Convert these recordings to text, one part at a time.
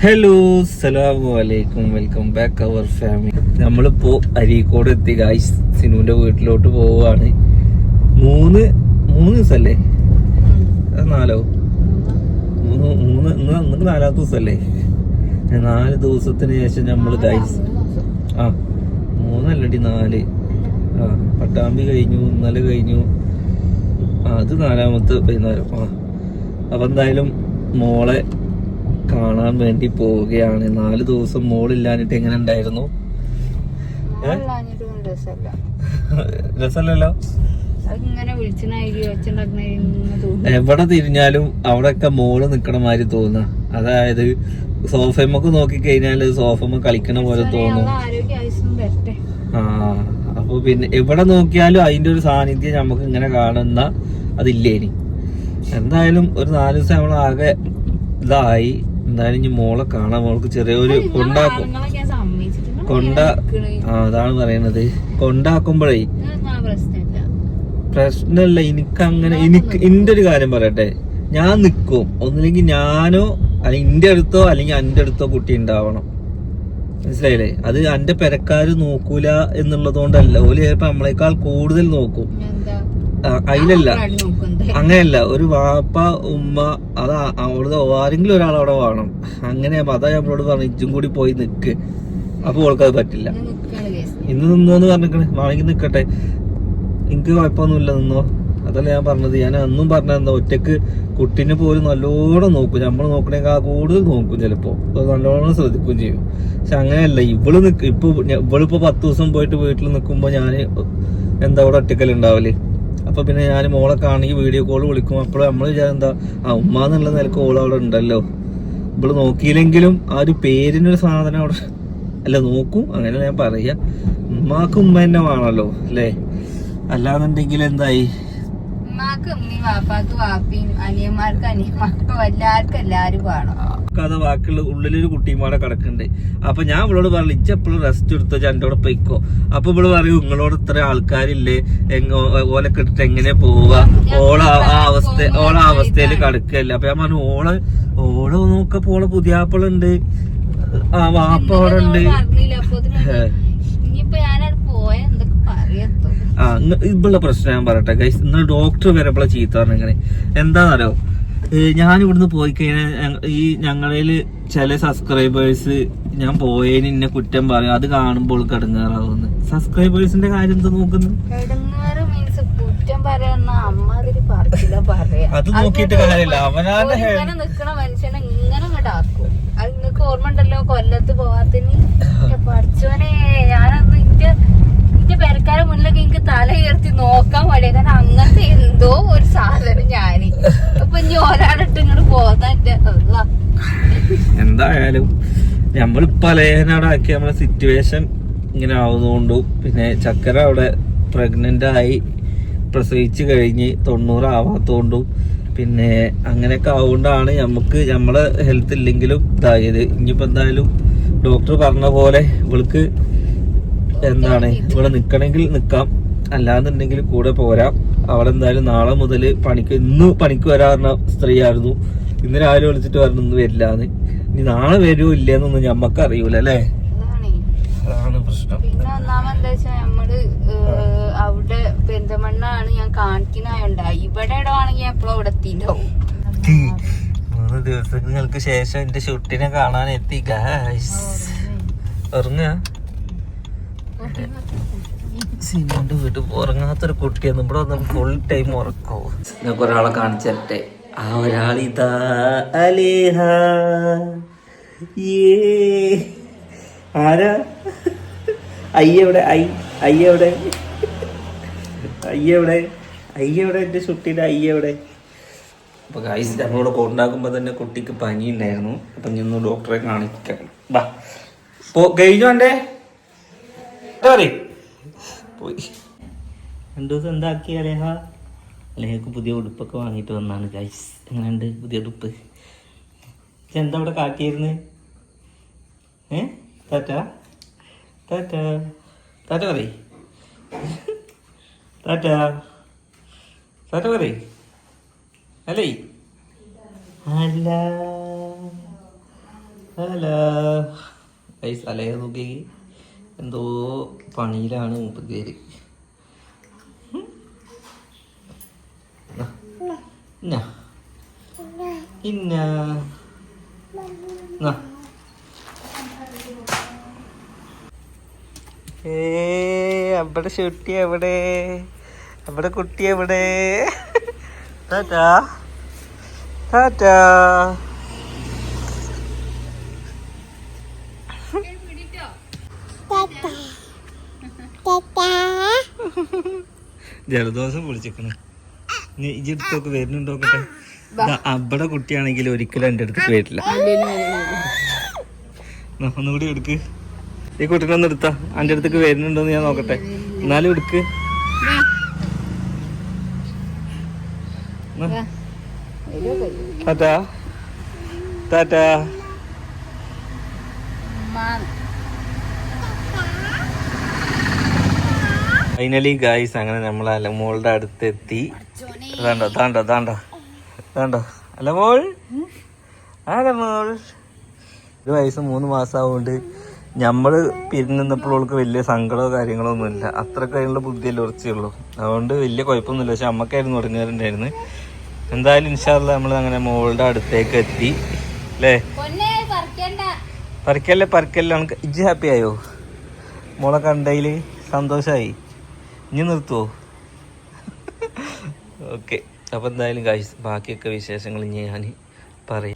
Hello അസ്സലാമു അലൈക്കും, welcome back അവർ family. നമ്മളിപ്പോ അരീക്കോട് എത്തി ഗായ്സ്. സിനുവിന്റെ വീട്ടിലോട്ട് പോവാണ്. മൂന്ന് ദിവസല്ലേ, നാലോ മൂന്ന് നാലാമത്തെ ദിവസല്ലേ. 4 ദിവസത്തിന് ശേഷം നമ്മള് ഗായ്സ്, 4 പട്ടാമ്പി കഴിഞ്ഞു, ഇന്നലെ കഴിഞ്ഞു, അത് 4ാമത്തെ വൈകുന്നേരം. അപ്പൊ എന്തായാലും മോളെ കാണാൻ വേണ്ടി പോവുകയാണ്. 4 ദിവസം മോളില്ലാഞ്ഞിട്ട് എങ്ങനെ ഉണ്ടായിരുന്നു? രസമല്ലല്ലോ. എവിടെ തിരിഞ്ഞാലും അവിടെയൊക്കെ മോള് നിക്കണ മാതിരി തോന്നുക. അതായത് സോഫമ്മക്ക് നോക്കി കഴിഞ്ഞാല് സോഫമ്മ കളിക്കണ പോലെ തോന്നും. അപ്പൊ പിന്നെ എവിടെ നോക്കിയാലും അതിന്റെ ഒരു സാന്നിധ്യം നമുക്ക് ഇങ്ങനെ കാണുന്ന അതില്ലേനി. എന്തായാലും ഒരു 4 ദിവസം നമ്മളാകെ ഇതായി. എന്തായാലും ഇനി മോളെ കാണാൻ, മോൾക്ക് ചെറിയൊരു കൊണ്ടാക്കും. അതാണ് പറയണത്. കൊണ്ടാക്കുമ്പോഴേ പ്രശ്നമില്ല. എന്റെ ഒരു കാര്യം പറയട്ടെ, ഞാൻ നിക്കും. ഒന്നില്ലെങ്കിൽ ഞാനോ അല്ലെങ്കിൽ എന്റെ അടുത്തോ അല്ലെങ്കിൽ എന്റെ അടുത്തോ കുട്ടി ഉണ്ടാവണം. മനസ്സിലായില്ലേ? അത് എന്റെ പെരക്കാര് നോക്കൂല എന്നുള്ളത് കൊണ്ടല്ല. ഓല് ചിലപ്പോ നമ്മളെക്കാൾ കൂടുതൽ നോക്കും. അതിലല്ല, അങ്ങനെയല്ല. ഒരു വാപ്പ ഉമ്മ അത് അവളത് ആരെങ്കിലും ഒരാൾ അവിടെ വേണം. അങ്ങനെ അതാ നമ്മളോട് പറഞ്ഞു, ഇജ്ജും കൂടി പോയി നിക്ക്. അപ്പൊ ഓൾക്കത് പറ്റില്ല. ഇന്ന് നിന്നോന്ന് പറഞ്ഞിക്കണേ, വേണമെങ്കിൽ നിക്കട്ടെ, എനിക്ക് കുഴപ്പമൊന്നുമില്ല, നിന്നോ. അതല്ല ഞാൻ പറഞ്ഞത്. ഞാൻ അന്നും പറഞ്ഞ ഒറ്റക്ക് കുട്ടീനെ പോലും നല്ലോണം നോക്കും. നമ്മൾ നോക്കണേക്കാൾ കൂടുതൽ നോക്കും. ചിലപ്പോ നല്ലോണം ശ്രദ്ധിക്കുകയും ചെയ്യും. പക്ഷെ അങ്ങനെയല്ല. ഇവളിപ്പോ 10 ദിവസം പോയിട്ട് വീട്ടിൽ നിൽക്കുമ്പോ ഞാന് എന്താ ഇവിടെ ഒറ്റക്കലുണ്ടാവല്. അപ്പൊ പിന്നെ ഞാൻ മോളെ കാണുകയും വീഡിയോ കോൾ വിളിക്കും. അപ്പോഴും നമ്മൾ എന്താ ഉമ്മ എന്നുള്ള നിലക്ക് ഓൾ അവിടെ ഉണ്ടല്ലോ. ഇവള് നോക്കിയില്ലെങ്കിലും ആ ഒരു പേരിനൊരു സാധനം അവിടെ അല്ല നോക്കും. അങ്ങനെ ഞാൻ പറയാ, ഉമ്മാക്ക് ഉമ്മ തന്നെ വേണല്ലോ അല്ലേ? അല്ലാന്നുണ്ടെങ്കിൽ എന്തായി, കഥ ബാക്കിയുള്ള ഉള്ളിലൊരു കുട്ടിയുമാടെ കിടക്കുന്നുണ്ട്. അപ്പൊ ഞാൻ ഇവളോട് പറഞ്ഞു, ഇച്ചെപ്പോഴും റെസ്റ്റ് എടുത്തോ, ചാൻ്റെ പൊയ്ക്കോ. അപ്പൊ ഇവള് പറയും, നിങ്ങളോട് ഇത്ര ആൾക്കാരില്ലേ, ഓലൊക്കെ ഇട്ടിട്ട് എങ്ങനെ പോവാ, ഓള അവസ്ഥയിൽ കിടക്കല്ല. അപ്പൊ ഞാൻ പറഞ്ഞു, ഓളെ നോക്കപ്പോ ഓളെ പുതിയാപ്പിളുണ്ട്, വാപ്പ അവിടെ ഉണ്ട്. ഇവളുടെ പ്രശ്നം ഞാൻ പറയട്ടെ ഗൈസ്. ഇന്ന് ഡോക്ടർ വരപ്പോളെ ചീത്ത പറഞ്ഞു. ഇങ്ങനെ എന്താണെന്നറിയോ, ഞാൻ ഇവിടുന്ന് പോയി കഴിഞ്ഞാൽ ഈ ഞങ്ങളില് ചില സബ്സ്ക്രൈബേഴ്സ് ഞാൻ പോയതിന് ഇന്നെ കുറ്റം പറയും. അത് കാണുമ്പോൾ കടങ്ങാറാവുന്നു. സബ്സ്ക്രൈബേഴ്സിന്റെ കാര്യം എന്താ നോക്കുന്നു? അത് നോക്കിയിട്ട് കാര്യമില്ല. അവനാന്റെ മനുഷ്യനെ ഇങ്ങനെ ഇങ്ങോട്ടാക്കും. അത് നിങ്ങൾക്ക് ഓർമ്മ ഉണ്ടല്ലോ, കൊല്ലത്ത് പോവാത്തിന് പഠിച്ചോനെ, ഞാനന്ന് എന്റെ പെരക്കാരെ മുന്നിലൊക്കെ എനിക്ക് തല ഉയർത്തി നോക്കാൻ മടിയ. കാരണം അങ്ങനത്തെ എന്തോ ഒരു സാധനം ഞാന്. അപ്പൊ ഇനി ഒരാളിട്ട് ഇങ്ങോട്ട് പോകാൻ എന്തായാലും നമ്മളിപ്പോ ലേഖനാടാക്കി നമ്മളെ സിറ്റുവേഷൻ ഇങ്ങനെ ആവുന്നതുകൊണ്ടും, പിന്നെ ചക്കര അവിടെ പ്രഗ്നന്റ് ആയി പ്രസവിച്ച് കഴിഞ്ഞ് 90 ആവാത്തതുകൊണ്ടും, പിന്നെ അങ്ങനെയൊക്കെ ആവുകൊണ്ടാണ് നമുക്ക് നമ്മളെ ഹെൽത്ത് ഇല്ലെങ്കിലും ഇതായത്. ഇനിയിപ്പോ എന്തായാലും ഡോക്ടർ പറഞ്ഞ പോലെ ഇവൾക്ക് എന്താണ്, ഇവിടെ നിക്കണമെങ്കിൽ നിക്കാം, അല്ലാന്നുണ്ടെങ്കിൽ കൂടെ പോരാം. അവളെന്തായാലും നാളെ മുതൽ ഇന്ന് പണിക്ക് വരാറുള്ള സ്ത്രീയായിരുന്നു. ഇന്ന് രാവിലെ വിളിച്ചിട്ട് പറഞ്ഞു ഇന്ന് വരില്ലാന്ന്. ഇനി നാളെ വരുമോ ഇല്ലെന്നൊന്നും ഞമ്മക്ക് അറിയൂല അല്ലേ? അതാണ് പ്രശ്നം. പിന്നെ ഒന്നാമെന്താ വെച്ചാൽ നമ്മള് അവിടെ പെരിന്തമണ്ണാണ് ഞാൻ കാണിക്കുന്നായോണ്ടായി. ഇവിടെ ഇടവാണെങ്കിൽ എപ്പോഴും ഇവിടെ എത്തിണ്ടാവും. 3 ദിവസങ്ങൾക്ക് ശേഷം എന്റെ ഷൂട്ടിനെ കാണാൻ എത്തി ഗൈസ്. ഉറങ്ങുക സിനിമന്റെ വീട്ടിൽ ഉറങ്ങാത്തൊരു കുട്ടിയാണ്. ഇവിടെ വന്ന് ഫുൾ ടൈം ഉറക്കോ. നിങ്ങൾക്ക് ഒരാളെ കാണിച്ചേ. ആ ഒരാളിതാ അലേഹ. ആരാ? അയ്യവിടെ അയ്യവിടെ എന്റെ കുട്ടീൻ്റെ അയ്യവിടെ. അപ്പൊ ഗൈസ്, നമ്മളോട് കൊണ്ടാക്കുമ്പോ തന്നെ കുട്ടിക്ക് പനി ഉണ്ടായിരുന്നു. അപ്പൊ ഇന്ന് ഡോക്ടറെ കാണിക്കണം. ബാ കഴിഞ്ഞു എന്റെ പോയി. 2 ദിവസം എന്താക്കി അലേഹ? അലേഹക്ക് പുതിയ ഉടുപ്പൊക്കെ വാങ്ങിയിട്ട് വന്നാണ് ഗൈസ്. എങ്ങനെയുണ്ട് പുതിയ ഉടുപ്പ്? എന്താ ഇവിടെ കാട്ടിയിരുന്ന്? ടാറ്റ ടാറ്റ ടാറ്റ പറയ്, ടാറ്റ ടാറ്റ പറയ്. അല്ലേ അല്ല ഹലോ ഗൈസ്, അലയെ നോക്കി എന്തോ പണിയിലാണ് മൂപ്പത്തേര്. അവിടെ ഷുട്ടി എവിടെ? അവിടെ കുട്ടി എവിടെ? ടാറ്റാ ടാറ്റാ. ജലദോഷം പൊളിച്ചിക്കണ്. നീ ഈ അടുത്തൊക്കെ വരുന്നുണ്ടോക്കട്ടെ. അവിടെ കുട്ടിയാണെങ്കിൽ ഒരിക്കലും എൻ്റെ അടുത്തേക്ക് വരില്ല. ഒന്നുകൂടി എടുക്ക്. ഈ കുട്ടീനെ ഒന്ന് എടുത്താ എൻ്റെ അടുത്തേക്ക് വരുന്നുണ്ടോന്ന് ഞാൻ നോക്കട്ടെ. എന്നാലും എടുക്ക്. ടാറ്റാ ടാറ്റാ. ഫൈനലി ഗായ്സ്, അങ്ങനെ നമ്മൾ അലമോളുടെ അടുത്തെത്തി. താണ്ടോ താണ്ടോ താണ്ടോ താണ്ടോ അലമോൾ. അലമോൾ 1 വയസ്സ് 3 മാസം ആവുകൊണ്ട് നമ്മള് പിരിഞ്ഞപ്പോൾ അവൾക്ക് വലിയ സങ്കടമോ കാര്യങ്ങളോ ഒന്നുമില്ല. അത്രയ്ക്ക് അതിനുള്ള ബുദ്ധിയല്ലേ ഉറച്ചുള്ളൂ. അതുകൊണ്ട് വലിയ കുഴപ്പമൊന്നുമില്ല. പക്ഷെ അമ്മക്കായിരുന്നു തുടങ്ങാറുണ്ടായിരുന്നു. എന്തായാലും ഇൻഷാ അല്ലാ നമ്മൾ അങ്ങനെ മോളുടെ അടുത്തേക്ക് എത്തി അല്ലേ? പറിക്കല്ലേ പറിക്കല്ലേ. ഇജ്ജ് ഹാപ്പി ആയോ? മോളെ കണ്ടതിൽ സന്തോഷമായി. ഇനി നിർത്തുവോ? ഓക്കെ, അപ്പോൾ എന്തായാലും ഗൈസ് ബാക്കിയൊക്കെ വിശേഷങ്ങൾ ഇനി ഞാൻ പറയാം.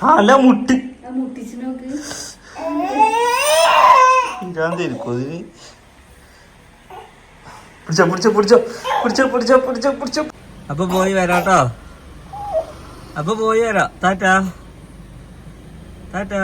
തല മുട്ടി ഇരാന്തിരിക്കും അതിന്. പിടിച്ചോ പിടിച്ചോ പിടിച്ചോ പിടിച്ചോ പിടിച്ചോ പിടിച്ചോ പിടിച്ചോ. അപ്പൊ പോയി വരാട്ടോ. അപ്പൊ പോയി വരാം. ടാറ്റാ ടാറ്റാ.